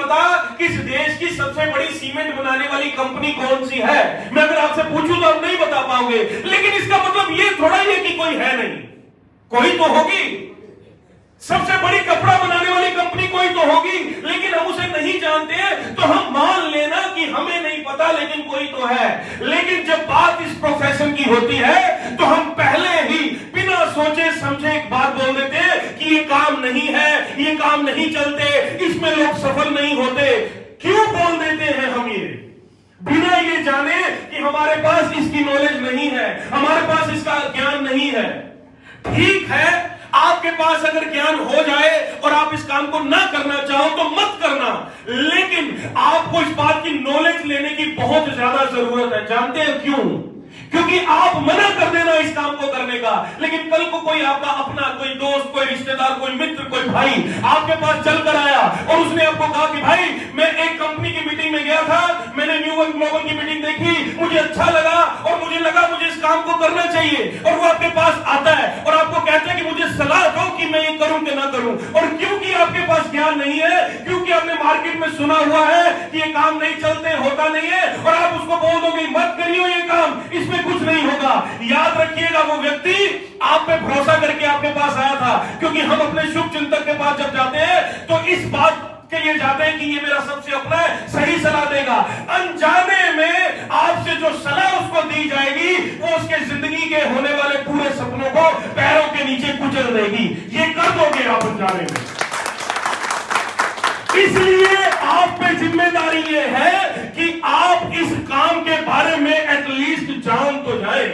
पता कि इस देश की सबसे बड़ी सीमेंट बनाने वाली कंपनी कौन सी है। मैं अगर आपसे पूछूं तो आप नहीं बता पाओगे, लेकिन इसका मतलब ये थोड़ा ही है कि कोई है नहीं, कोई तो होगी। सबसे बड़ी कपड़ा बनाने वाली कंपनी कोई तो होगी, लेकिन हम उसे नहीं जानते तो हम मान लेना कि हमें नहीं पता, लेकिन कोई तो है। लेकिन जब बात इस प्रोफेशन की होती है तो हम पहले ही बिना सोचे समझे एक बात बोल देते हैं कि ये काम नहीं है, ये काम नहीं चलते, इसमें लोग सफल नहीं होते। क्यों बोल देते हैं हम ये, बिना ये जाने कि हमारे पास इसकी नॉलेज नहीं है, हमारे पास इसका ज्ञान नहीं है। ठीक है, आपके पास अगर ज्ञान हो जाए और आप इस काम को ना करना चाहो तो मत करना, लेकिन आपको इस बात की नॉलेज लेने की बहुत ज्यादा जरूरत है। जानते हैं क्यों? क्योंकि आप मना कर देना इस काम को करने का, लेकिन कल को कोई आपका अपना, कोई दोस्त, कोई रिश्तेदार, कोई मित्र, कोई भाई आपके पास चल कर आया और उसने आपको कहा कि भाई मैं एक कंपनी की मीटिंग में गया था, मैंने न्यू वर्ल्ड ग्लोबल की मीटिंग देखी, मुझे अच्छा लगा और मुझे लगा मुझे इस काम को करना चाहिए। और वो आपके पास आता है और आपको कहता है कि मुझे सलाह दो कि मैं ये करूं कि ना करूं। और क्योंकि आपके पास ज्ञान नहीं है, क्योंकि आपने मार्केट में सुना हुआ है कि ये काम नहीं चलते, होता नहीं है, और आप उसको बोल दोगे मत करियो ये काम, इसमें कुछ नहीं होगा। याद रखिएगा, वो व्यक्ति आप पे भरोसा करके आपके पास आया था, क्योंकि हम अपने शुभ चिंतक के पास जब जाते हैं तो इस बात के लिए जाते हैं कि ये मेरा सबसे अपना है, सही सलाह देगा। अनजाने में आपसे जो सलाह उसको दी जाएगी वो उसके जिंदगी के होने वाले पूरे सपनों को पैरों के नीचे कुचल देगी। ये कर दोगे आप अनजाने में। इसलिए आप पे जिम्मेदारी ये है कि आप इस काम के बारे में एटलीस्ट जान तो जाए।